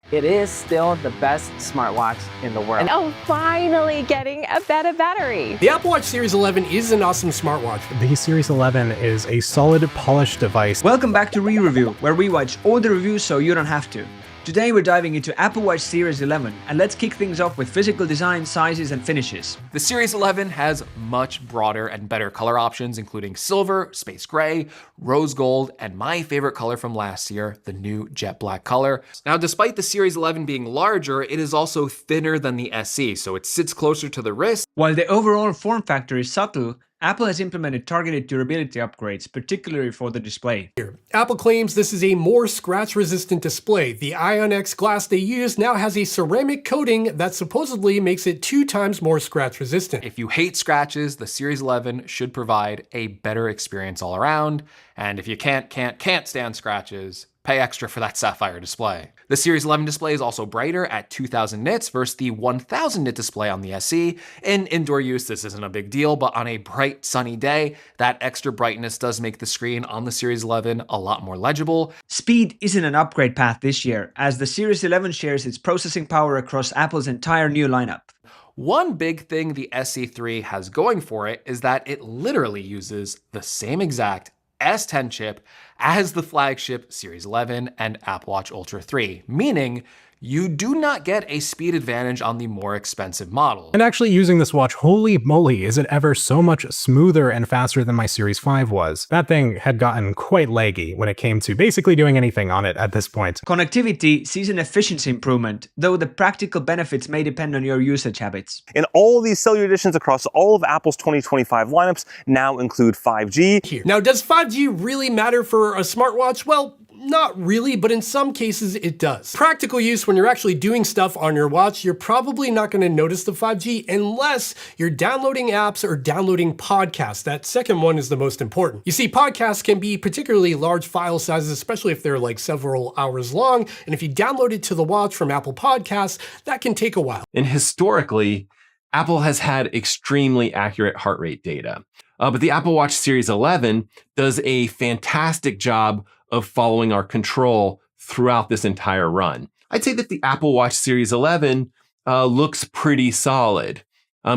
it is still the best smartwatch in the world. And oh, finally getting a better battery. The Apple Watch Series 11 is an awesome smartwatch. The Series 11 is a solid, polished device. Welcome back to Re-Review, where we watch all the reviews so you don't have to. Today we're diving into Apple Watch Series 11, and let's kick things off with physical design, sizes, and finishes. The Series 11 has much broader and better color options, including silver, space gray, rose gold, and my favorite color from last year, the new jet black color. Now, despite the Series 11 being larger, it is also thinner than the SE, so it sits closer to the wrist. While the overall form factor is subtle, Apple has implemented targeted durability upgrades, particularly for the display. Apple claims this is a more scratch-resistant display. The Ion X glass they use now has a ceramic coating that supposedly makes it 2 times more scratch-resistant. If you hate scratches, the Series 11 should provide a better experience all around. And if you can't stand scratches, pay extra for that sapphire display. The Series 11 display is also brighter at 2000 nits versus the 1000 nit display on the SE. In indoor use, this isn't a big deal, but on a bright, sunny day, that extra brightness does make the screen on the Series 11 a lot more legible. Speed isn't an upgrade path this year, as the Series 11 shares its processing power across Apple's entire new lineup. One big thing the SE3 has going for it is that it literally uses the same exact S10 chip as the flagship Series 11 and Apple Watch Ultra 3, meaning you do not get a speed advantage on the more expensive model. And actually using this watch, holy moly, is it ever so much smoother and faster than my Series 5 was. That thing had gotten quite laggy when it came to basically doing anything on it at this point. Connectivity sees an efficiency improvement, though the practical benefits may depend on your usage habits. And all these cellular additions across all of Apple's 2025 lineups now include 5G. Now, does 5G really matter for a smartwatch? Well, not really, but in some cases it does. Practical use, when you're actually doing stuff on your watch, you're probably not going to notice the 5G unless you're downloading apps or downloading podcasts. That second one is the most important. You see, podcasts can be particularly large file sizes, especially if they're like several hours long. And if you download it to the watch from Apple Podcasts, that can take a while. And historically, Apple has had extremely accurate heart rate data. But the Apple Watch Series 11 does a fantastic job of following our control throughout this entire run. I'd say that the Apple Watch Series 11 looks pretty solid.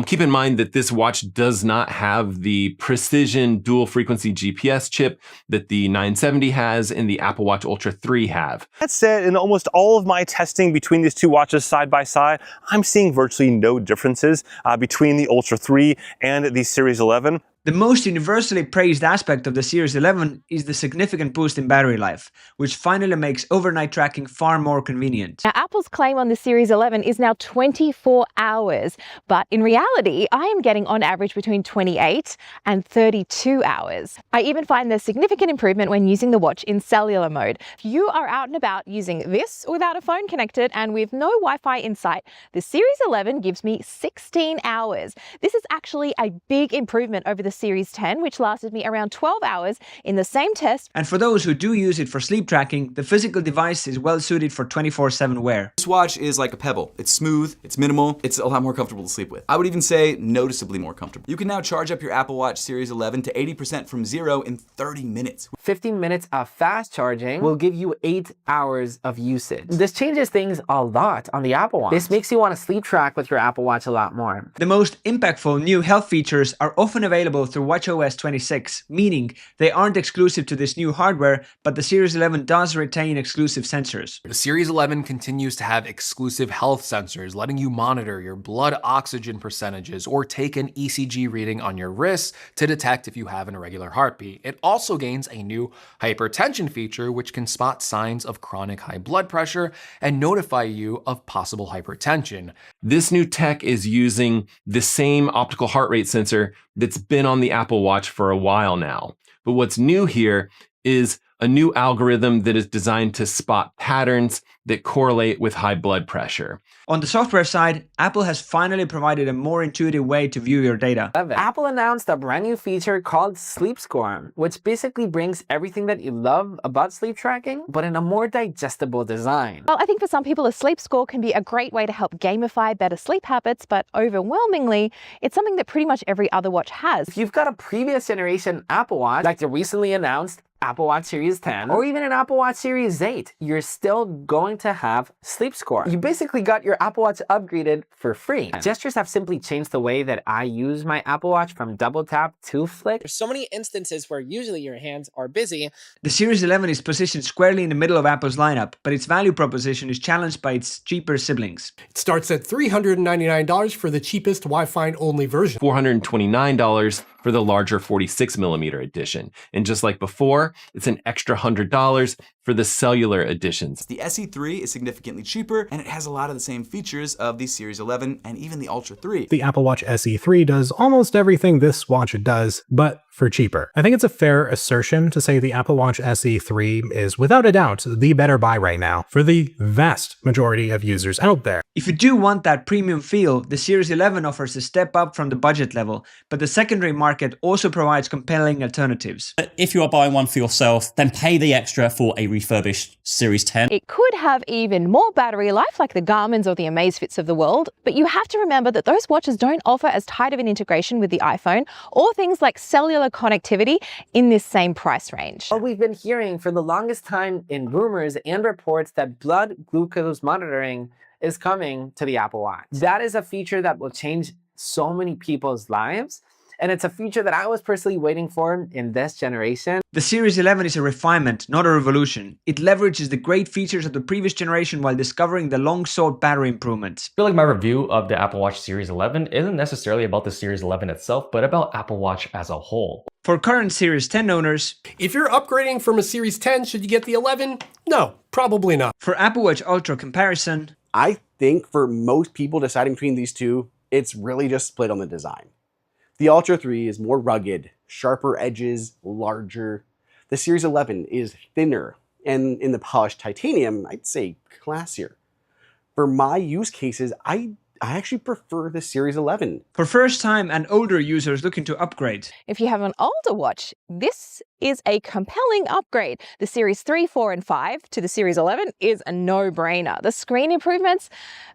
Keep in mind that this watch does not have the precision dual frequency GPS chip that the 970 has and the Apple Watch Ultra 3 have. That said, in almost all of my testing between these two watches side by side, I'm seeing virtually no differences between the Ultra 3 and the Series 11. The most universally praised aspect of the Series 11 is the significant boost in battery life, which finally makes overnight tracking far more convenient. Now, Apple's claim on the Series 11 is now 24 hours, but in reality, I am getting on average between 28 and 32 hours. I even find there's significant improvement when using the watch in cellular mode. If you are out and about using this without a phone connected and with no Wi-Fi in sight, the Series 11 gives me 16 hours. This is actually a big improvement over the Series 10, which lasted me around 12 hours in the same test. And for those who do use it for sleep tracking, the physical device is well suited for 24/7 wear. This watch is like a pebble. It's smooth, it's minimal, it's a lot more comfortable to sleep with. I would even say noticeably more comfortable. You can now charge up your Apple Watch Series 11 to 80% from 0 in 30 minutes. 15 minutes of fast charging will give you 8 hours of usage. This changes things a lot on the Apple Watch. This makes you want to sleep track with your Apple Watch a lot more. The most impactful new health features are often available through watchOS 26, meaning they aren't exclusive to this new hardware, but the Series 11 does retain exclusive sensors. The Series 11 continues to have exclusive health sensors, letting you monitor your blood oxygen percentages or take an ECG reading on your wrists to detect if you have an irregular heartbeat. It also gains a new hypertension feature, which can spot signs of chronic high blood pressure and notify you of possible hypertension. This new tech is using the same optical heart rate sensor that's been on the Apple Watch for a while now. But what's new here is a new algorithm that is designed to spot patterns that correlate with high blood pressure. On the software side, Apple has finally provided a more intuitive way to view your data. Apple announced a brand new feature called Sleep Score, which basically brings everything that you love about sleep tracking, but in a more digestible design. Well, I think for some people, a sleep score can be a great way to help gamify better sleep habits, but overwhelmingly, it's something that pretty much every other watch has. If you've got a previous generation Apple Watch, like the recently announced Apple Watch Series 10, or even an Apple Watch Series 8, you're still going to have sleep score. You basically got your Apple Watch upgraded for free. Gestures have simply changed the way that I use my Apple Watch from double tap to flick. There's so many instances where usually your hands are busy. The Series 11 is positioned squarely in the middle of Apple's lineup, but its value proposition is challenged by its cheaper siblings. It starts at $399 for the cheapest Wi-Fi only version. $429 for the larger 46mm edition. And just like before, it's an extra $100 for the cellular editions. The SE3 is significantly cheaper, and it has a lot of the same features of the Series 11 and even the Ultra 3. The Apple Watch SE3 does almost everything this watch does, but for cheaper. I think it's a fair assertion to say the Apple Watch SE3 is without a doubt the better buy right now for the vast majority of users out there. If you do want that premium feel, the Series 11 offers a step up from the budget level, but the secondary market also provides compelling alternatives. If you are buying one for yourself, then pay the extra for a refurbished Series 10. It could have even more battery life like the Garmin's or the Amazfits of the world, but you have to remember that those watches don't offer as tight of an integration with the iPhone or things like cellular connectivity in this same price range. Well, we've been hearing for the longest time in rumors and reports that blood glucose monitoring is coming to the Apple Watch. That is a feature that will change so many people's lives. And it's a feature that I was personally waiting for in this generation. The Series 11 is a refinement, not a revolution. It leverages the great features of the previous generation while discovering the long-sought battery improvements. I feel like my review of the Apple Watch Series 11 isn't necessarily about the Series 11 itself, but about Apple Watch as a whole. For current Series 10 owners, if you're upgrading from a Series 10, should you get the 11? No, probably not. For Apple Watch Ultra comparison, I think for most people deciding between these two, it's really just split on the design. The Ultra 3 is more rugged, sharper edges, larger. The Series 11 is thinner, and in the polished titanium, I'd say classier. For my use cases, I actually prefer the Series 11. For first-time and older users looking to upgrade, if you have an older watch, this is a compelling upgrade. The Series 3, 4, and 5 to the Series 11 is a no-brainer. The screen improvements,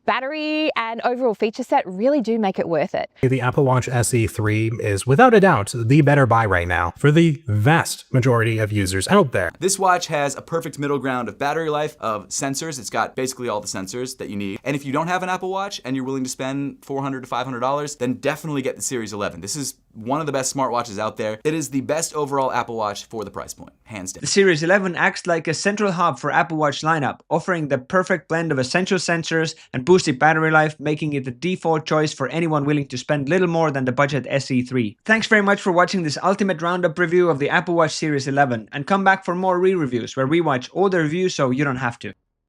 battery, and overall feature set really do make it worth it. The Apple Watch SE3 is without a doubt the better buy right now for the vast majority of users out there. This watch has a perfect middle ground of battery life, of sensors. It's got basically all the sensors that you need. And if you don't have an Apple Watch and you're willing to spend $400 to $500, then definitely get the Series 11. This is one of the best smartwatches out there. It is the best overall Apple Watch for the price point, hands down. The Series 11 acts like a central hub for Apple Watch lineup, offering the perfect blend of essential sensors and boosted battery life, making it the default choice for anyone willing to spend little more than the budget SE3. Thanks very much for watching this ultimate roundup review of the Apple Watch Series 11, and come back for more re-reviews where we watch all the reviews so you don't have to.